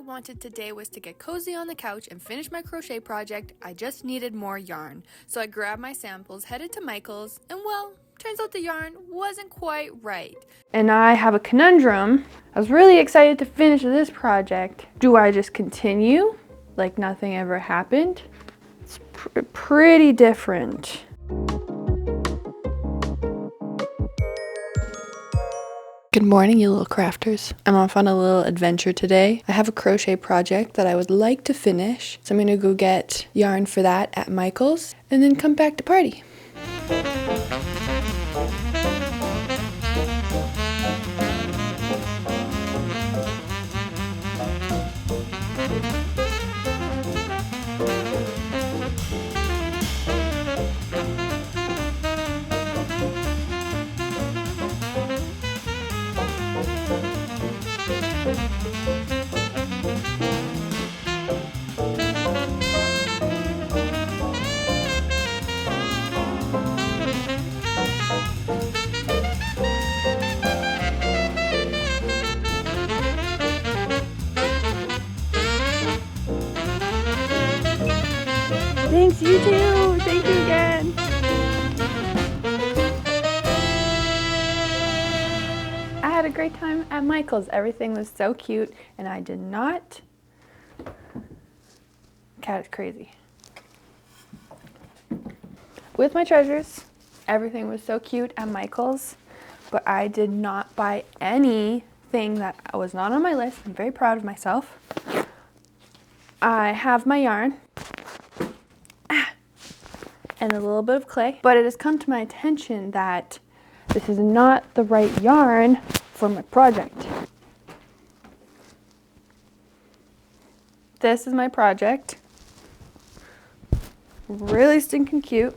wanted today was to get cozy on the couch and finish my crochet project. I just needed more yarn. So I grabbed my samples, headed to Michael's, and well, turns out the yarn wasn't quite right. And I have a conundrum. I was really excited to finish this project. Do I just continue like nothing ever happened? It's pretty different. Good morning, you little crafters. I'm off on a little adventure today. I have a crochet project that I would like to finish, so I'm gonna go get yarn for that at Michael's and then come back to party. Thanks, you too. Thank you again. I had a great time at Michael's. Everything was so cute, and I did not. Cat is crazy. With my treasures, everything was so cute at Michael's, but I did not buy anything that was not on my list. I'm very proud of myself. I have my yarn. And a little bit of clay, but it has come to my attention that this is not the right yarn for my project. This is my project. Really stinking cute.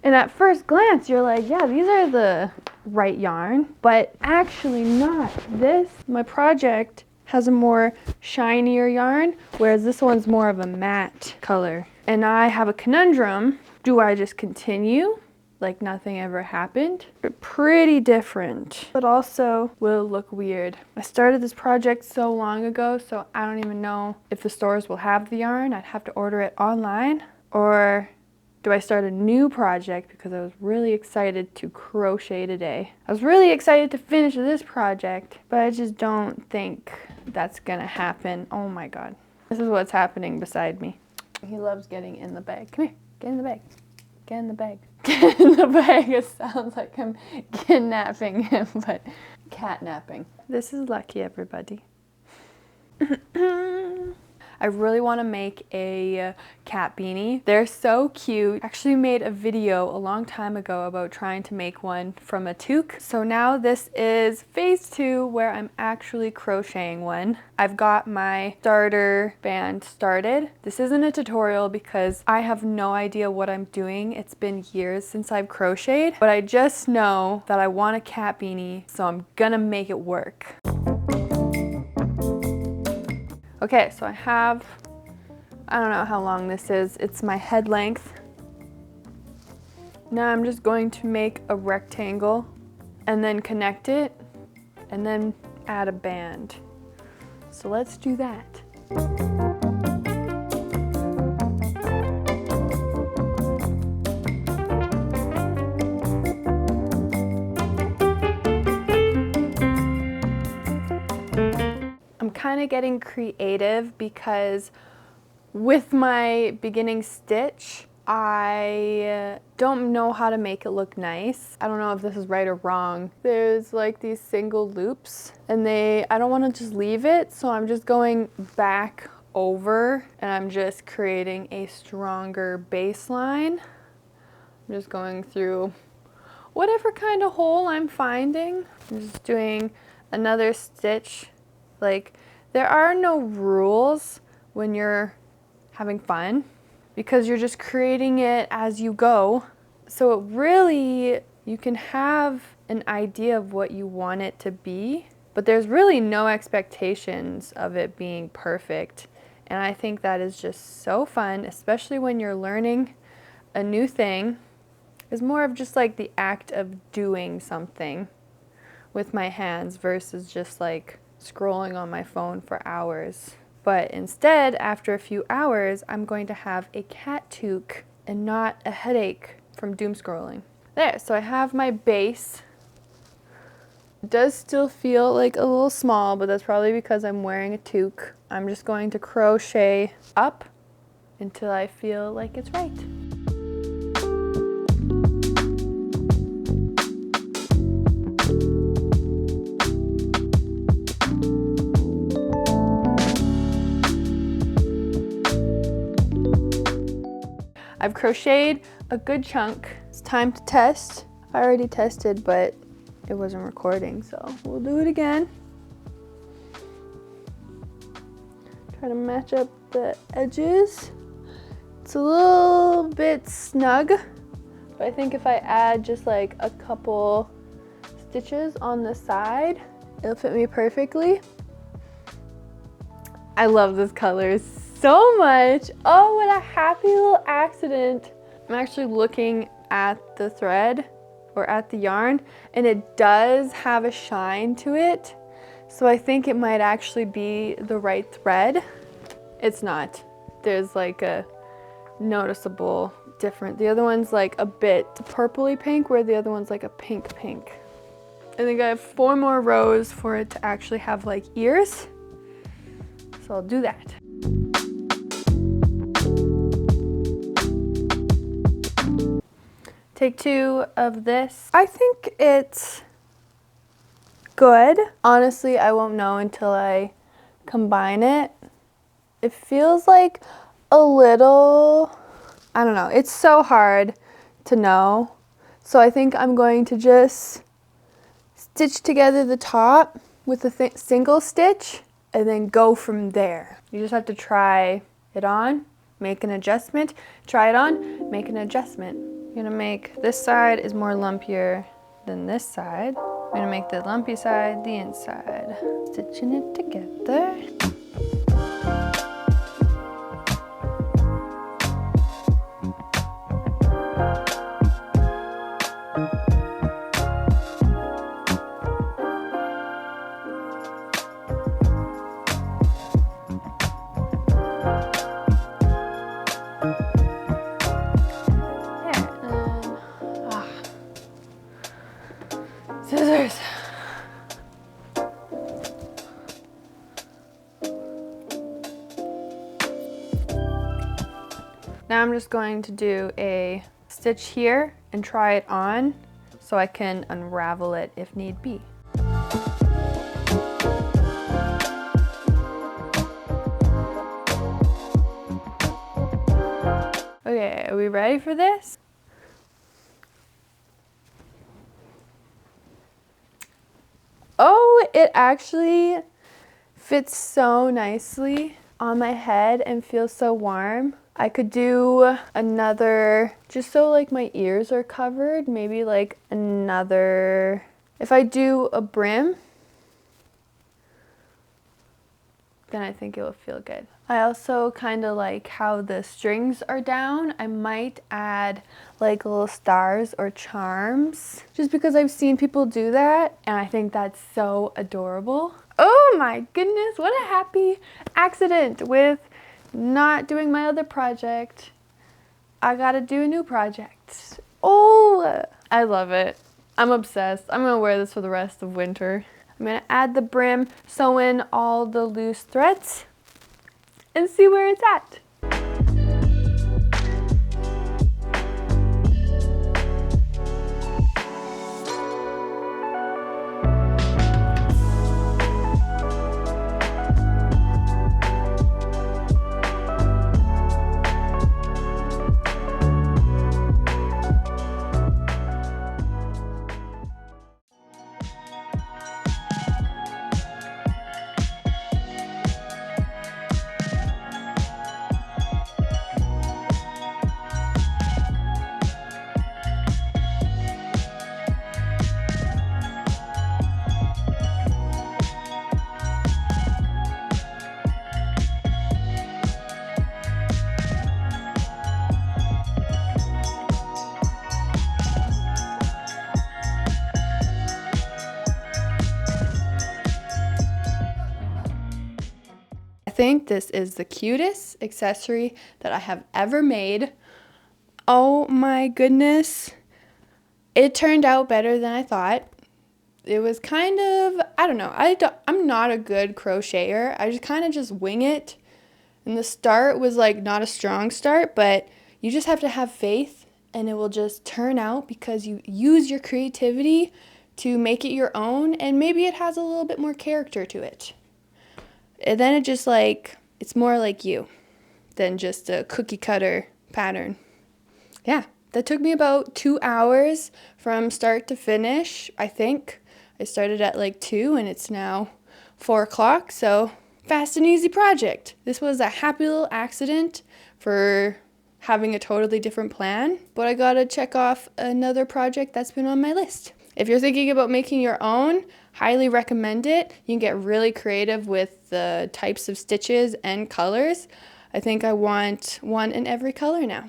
And at first glance, you're like, yeah, these are the right yarn, but actually not. My project has a more shinier yarn, whereas this one's more of a matte color. And I have a conundrum. Do I just continue like nothing ever happened? Pretty different, but also will look weird. I started this project so long ago, so I don't even know if the stores will have the yarn. I'd have to order it online. Or do I start a new project because I was really excited to crochet today? I was really excited to finish this project, but I just don't think that's gonna happen. Oh my God. This is what's happening beside me. He loves getting in the bag. Come here. Get in the bag. Get in the bag. Get in the bag. It sounds like I'm kidnapping him, but catnapping. This is lucky, everybody. I really want to make a cat beanie. They're so cute. I actually made a video a long time ago about trying to make one from a toque. So now this is phase 2 where I'm actually crocheting one. I've got my starter band started. This isn't a tutorial because I have no idea what I'm doing. It's been years since I've crocheted, but I just know that I want a cat beanie, so I'm gonna make it work. Okay, so I don't know how long this is. It's my head length. Now I'm just going to make a rectangle and then connect it and then add a band. So let's do that. I'm kind of getting creative because with my beginning stitch, I don't know how to make it look nice. I don't know if this is right or wrong. There's like these single loops and I don't want to just leave it, so I'm just going back over and I'm just creating a stronger baseline. I'm just going through whatever kind of hole I'm finding. I'm just doing another stitch. Like, there are no rules when you're having fun because you're just creating it as you go. So it really, you can have an idea of what you want it to be, but there's really no expectations of it being perfect. And I think that is just so fun, especially when you're learning a new thing. It's more of just like the act of doing something with my hands versus just like scrolling on my phone for hours. But instead, after a few hours, I'm going to have a cat toque and not a headache from doom scrolling. There, so I have my base. It does still feel like a little small, but that's probably because I'm wearing a toque. I'm just going to crochet up until I feel like it's right. I've crocheted a good chunk. It's time to test. I already tested, but it wasn't recording, so we'll do it again. Try to match up the edges. It's a little bit snug, but I think if I add just like a couple stitches on the side, it'll fit me perfectly. I love this color so much. Oh, what a happy little accident. I'm actually looking at the thread or at the yarn, and it does have a shine to it. So I think it might actually be the right thread. It's not. There's like a noticeable difference. The other one's like a bit purpley pink, where the other one's like a pink. I think I have 4 more rows for it to actually have like ears. So I'll do that. Take 2 of this. I think it's good. Honestly, I won't know until I combine it. It feels like a little, I don't know, it's so hard to know. So I think I'm going to just stitch together the top with a single stitch and then go from there. You just have to try it on, make an adjustment, try it on, make an adjustment. I'm gonna make this side is more lumpier than this side. I'm gonna make the lumpy side the inside. Stitching it together. Scissors. Now I'm just going to do a stitch here and try it on so I can unravel it if need be. Okay, are we ready for this? Oh, it actually fits so nicely on my head and feels so warm. I could do another, just so like my ears are covered, maybe like another, if I do a brim, then I think it will feel good. I also kind of like how the strings are down. I might add like little stars or charms just because I've seen people do that and I think that's so adorable. Oh my goodness, what a happy accident with not doing my other project. I gotta do a new project. Oh, I love it. I'm obsessed. I'm gonna wear this for the rest of winter. I'm gonna add the brim, sew in all the loose threads, and see where it's at. think this is the cutest accessory that I have ever made. Oh my goodness. It turned out better than I thought. It was kind of, I don't know, I'm not a good crocheter. I just kind of just wing it. And the start was like not a strong start, but you just have to have faith and it will just turn out because you use your creativity to make it your own, and maybe it has a little bit more character to it. And then it just like, it's more like you than just a cookie cutter pattern. Yeah, that took me about 2 hours from start to finish, I think. I started at like 2 and it's now 4 o'clock, so fast and easy project. This was a happy little accident for having a totally different plan, but I gotta check off another project that's been on my list. If you're thinking about making your own, highly recommend it. You can get really creative with the types of stitches and colors. I think I want one in every color now.